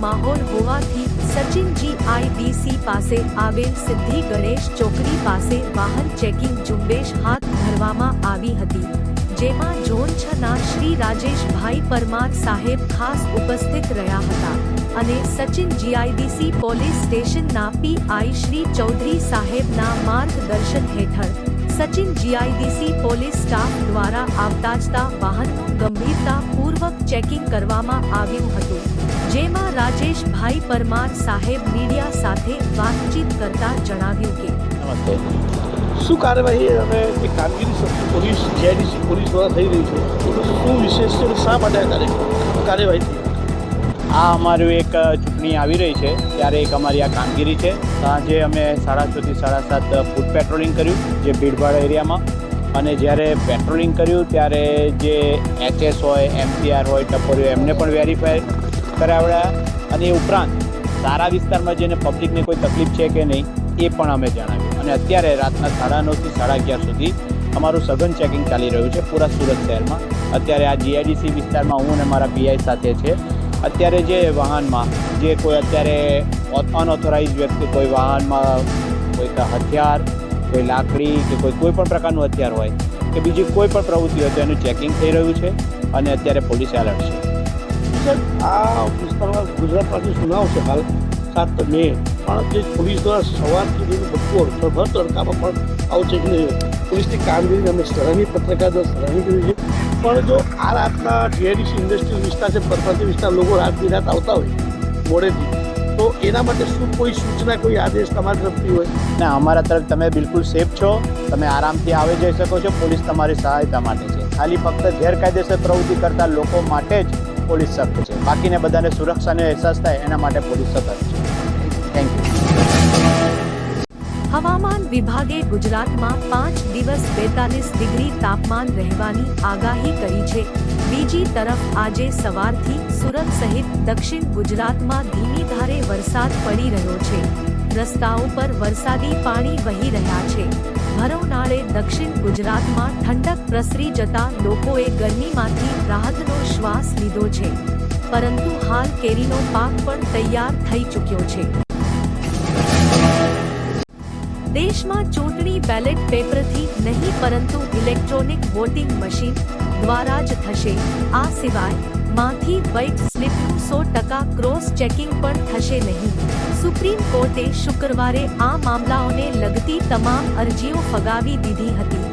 માહોલ હોવાથી સચિનજી આઈડીસી પાસે આવેલ સિદ્ધિ ગણેશ ચોકડી પાસે વાહન ચેકિંગ ઝુંબેશ હાથ ધરવામાં આવી હતી, જેમાં ઝોન 6 ના શ્રી રાજેશભાઈ પરમાર સાહેબ ખાસ ઉપસ્થિત રહ્યા હતા અને સચિન જીઆઈડીસી પોલીસ સ્ટેશનના પીઆઈ શ્રી ચૌધરી સાહેબના માર્ગદર્શન હેઠળ સચિન જીઆઈડીસી પોલીસ સ્ટાફ દ્વારા આવતાજતા વાહનનું ગંભીરતાપૂર્વક ચેકિંગ કરવામાં આવ્યું હતું, જેમાં રાજેશભાઈ પરમાર સાહેબ મીડિયા સાથે વાતચીત કરતા જણાવ્યું કે શું કાર્યવાહી અને જે કામગીરી પોલીસ જીઆઈડીસી પોલીસ દ્વારા થઈ રહી છે શું વિશેષ છે, શા માટે કાર્યવાહી થઈ? આ અમારું એક ચૂંટણી આવી રહી છે ત્યારે એક અમારી આ કામગીરી છે. સાંજે અમે 6:30 થી 7:30 ફૂટ પેટ્રોલિંગ કર્યું જે ભીડભાડ એરિયામાં, અને જ્યારે પેટ્રોલિંગ કર્યું ત્યારે જે એચએસ હોય, એમસીઆર હોય, ટપોરીઓ એમને પણ વેરીફાઈ કરાવડ્યા, અને એ ઉપરાંત સારા વિસ્તારમાં જઈને પબ્લિકને કોઈ તકલીફ છે કે નહીં એ પણ અમે જણાવ્યું. અને અત્યારે રાતના 9:30 થી 11:30 સુધી અમારું સઘન ચેકિંગ ચાલી રહ્યું છે પૂરા સુરત શહેરમાં. અત્યારે આ જીઆઈડીસી વિસ્તારમાં હું અને મારા પીઆઈ સાથે છે. અત્યારે જે વાહનમાં જે કોઈ અત્યારે અનઓથોરાઇઝ વ્યક્તિ કોઈ વાહનમાં કોઈ હથિયાર, કોઈ લાકડી કે કોઈ પણ પ્રકારનું હથિયાર હોય કે બીજી કોઈ પણ પ્રવૃત્તિ હોય તો એનું ચેકિંગ થઈ રહ્યું છે અને અત્યારે પોલીસ એલર્ટ છે. આ વિસ્તારમાં ગુજરાતમાંથી સુનાવ છે હાલ 7 મે, પણ જે પોલીસ દ્વારા સવારથી લઈને બપોર ભર તડકામાં પણ આવું છે કે પોલીસની કામગીરીને અમે સરાહનીય પત્રકાર દ્વારા સરાહની કરી છે. પણ જો આ રાતના જીઆઈડીસી ઇન્ડસ્ટ્રીયલ વિસ્તાર છે, પરપ્રાંતીય વિસ્તાર, લોકો રાત બિરાત આવતા હોય મોડેથી, તો એના માટે શું કોઈ સૂચના, કોઈ આદેશ તમારી તરફથી હોય? ના, અમારા તરફ તમે બિલકુલ સેફ છો, તમે આરામથી આવી જઈ શકો છો. પોલીસ તમારી સહાયતા માટે છે. ખાલી ફક્ત ગેરકાયદેસર પ્રવૃત્તિ કરતા લોકો માટે જ પોલીસ સખ્ત છે, બાકીને બધાને સુરક્ષાનો અહેસાસ થાય એના માટે પોલીસ સતર્ક છે. Thank you. હવામાન વિભાગે ગુજરાતમાં 5 દિવસ 42 ડિગ્રી તાપમાન રહેવાની આગાહી કરી છે. બીજી તરફ આજે સવારથી સુરત સહિત દક્ષિણ ગુજરાતમાં ધીમી ધારે વરસાદ પડી રહ્યો છે. રસ્તાઓ પર વરસાદી પાણી વહી રહ્યા છે. ભરવનાળે દક્ષિણ ગુજરાતમાં ઠંડક પ્રસરી જતા લોકોએ ગરમીમાંથી રાહતનો શ્વાસ લીધો છે, પરંતુ હાલ કેરીનો પાક પણ તૈયાર થઈ ચૂક્યો છે. દેશમાં ચૂંટણી બેલેટ પેપરથી નહીં પરંતુ ઇલેક્ટ્રોનિક વોટિંગ મશીન દ્વારા જ થશે. આ સિવાય માંથી વ્હાઇટ સ્લિપનું 100% ક્રોસ ચેકિંગ પણ થશે નહીં. સુપ્રીમ કોર્ટે શુક્રવારે આ મામલાઓને લગતી તમામ અરજીઓ ફગાવી દીધી હતી.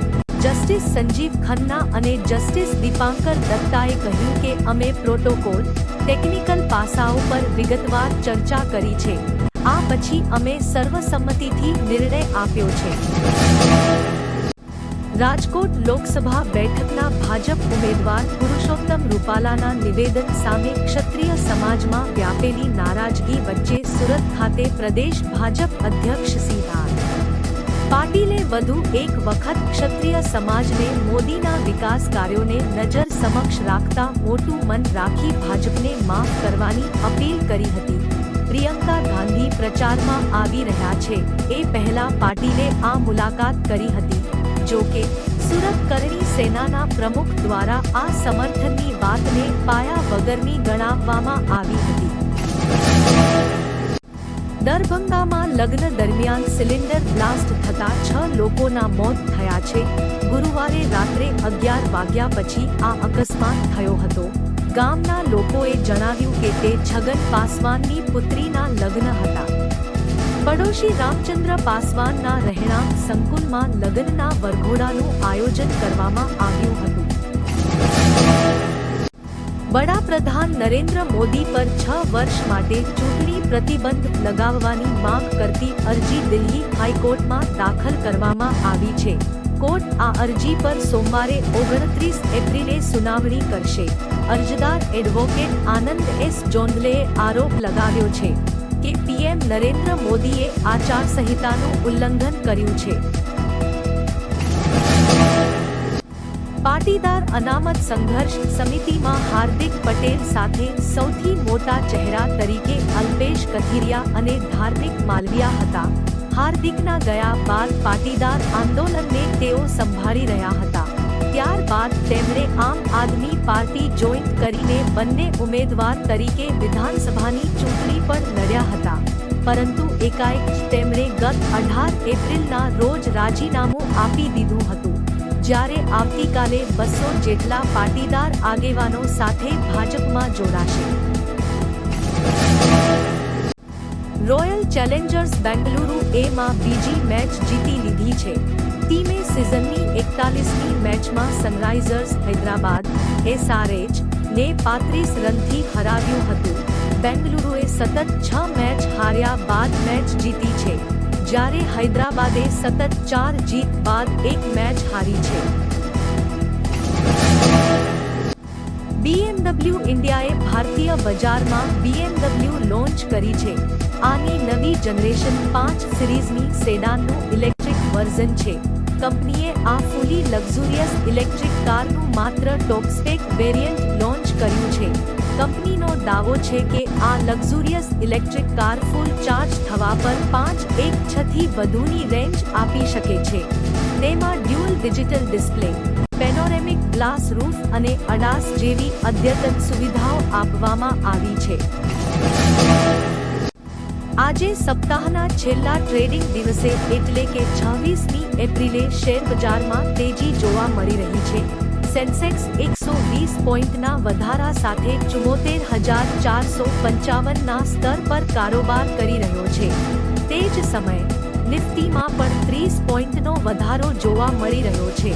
જસ્ટિસ સંજીવ ખન્ના અને જસ્ટિસ દીપાંકર દત્તાએ કહ્યું કે અમે પ્રોટોકોલ, ટેકનિકલ પાસાઓ પર વિગતવાર ચર્ચા કરી છે. આ પછી અમે સર્વસંમતિથી નિર્ણય આપ્યો છે. રાજકોટ લોકસભા બેઠકના ભાજપ ઉમેદવાર પુરુષોત્તમ રૂપાલાના નિવેદન સામે ક્ષત્રિય સમાજમાં વ્યાપેલી નારાજગી વચ્ચે સુરત ખાતે પ્રદેશ ભાજપ અધ્યક્ષ સી.આર. પાટીલે વધુ એક વખત ક્ષત્રિય સમાજને મોદીના વિકાસ કાર્યોને નજર સમક્ષ રાખતા મોટું મન રાખી ભાજપને માફ કરવાની અપીલ કરી હતી. પ્રિયંકા ગાંધી પ્રચારમાં આવી રહ્યા છે એ પહેલા પાટીલે આ મુલાકાત કરી હતી. જો કે સુરત કરણી સેનાના પ્રમુખ દ્વારા આ સમર્થનની વાતને પાયા વગરની ગણાવવામાં આવી હતી. દરભંગામાં લગ્ન દરમિયાન સિલિન્ડર બ્લાસ્ટ થતા 6 લોકોના મોત થયા છે. ગુરુવારે રાત્રે 11 વાગ્યા પછી આ અકસ્માત થયો હતો. ગામના લોકોએ જણાવ્યું કે તે છગન પાસવાનની પુત્રીના લગ્ન હતા. પડોશી રામચંદ્ર પાસવાનના રહેણાંક સંકુલમાં લગ્નના વરઘોડાનું આયોજન કરવામાં આવ્યું હતું. વડાપ્રધાન નરેન્દ્ર મોદી પર 6 વર્ષ માટે ચૂંટણી પ્રતિબંધ લગાવવાની માંગ કરતી અરજી દિલ્હી હાઈકોર્ટમાં દાખલ કરવામાં આવી છે. કોર્ટ આ અરજી પર સોમવારે 29 એપ્રિલે સુનાવણી કરશે. અરજદાર એડવોકેટ આનંદ એસ જોંદલેએ આરોપ લગાવ્યો છે કે પીએમ નરેન્દ્ર મોદીએ આચારસંહિતાનું ઉલ્લંઘન કર્યું છે. પાટીદાર અનામત સંઘર્ષ સમિતિમાં હાર્દિક પટેલ સાથે સૌથી મોટા ચહેરા તરીકે અલ્પેશ કથિરિયા અને ધાર્મિક માલવિયા હતા. હાર્દિકના ગયા બાદ પાટીદાર આંદોલનને તેઓ સંભાળી રહ્યા હતા. ત્યારબાદ તેમણે આમ આદમી પાર્ટી જોઈન્ટ કરીને બંને ઉમેદવાર તરીકે વિધાનસભાની ચૂંટણી પણ લડ્યા હતા, પરંતુ એકાએક જ તેમણે ગત 18 એપ્રિલના રોજ રાજીનામું આપી દીધું હતું, જ્યારે આવતીકાલે 200 જેટલા પાટીદાર આગેવાનો સાથે ભાજપમાં જોડાશે. રોયલ ચેલેન્જર્સ બેંગલુરુ માં બીજી મેચ જીતી લીધી છે. ટીમે સિઝનની 41મી મેચમાં સનરાઇઝર્સ હૈદરાબાદ SRH ને 35 રનથી હરાવ્યું હતું. બેંગલુરુએ સતત 6 મેચ હાર્યા બાદ મેચ જીતી છે, જ્યારે હૈદરાબાદે સતત 4 જીત બાદ 1 મેચ હારી છે. BMW ઇન્ડિયાએ ભારતીય બજારમાં BMW લોન્ચ કરી છે. આની નવી જનરેશન 5 સિરીઝની સેડાનનું ઇલેક્ટ્રિક વર્ઝન છે. કંપનીએ આ ફૂલી લક્ઝુરિયસ ઇલેક્ટ્રિક કારનું માત્ર ટોપસ્પેક વેરિયન્ટ લોન્ચ કર્યું છે. કંપનીનો દાવો છે કે આ luxurious electric car full charge થવા પર 5.6 થી વધુની રેન્જ આપી શકે છે. તેમાં dual digital display, panoramic glass roof અને ADAS જેવી અદ્યતન સુવિધાઓ આપવામાં આવી છે. આજે સપ્તાહના છેલ્લા ટ્રેડિંગ દિવસે એટલે કે 26મી એપ્રિલે શેરબજારમાં તેજી જોવા મળી રહી છે. સેન્સેક્સ 120 પોઈન્ટના વધારા સાથે 74,455ના સ્તર પર કારોબાર કરી રહ્યો છે. તે જ સમયે નિફ્ટીમાં પણ 30 પોઈન્ટનો વધારો જોવા મળી રહ્યો છે.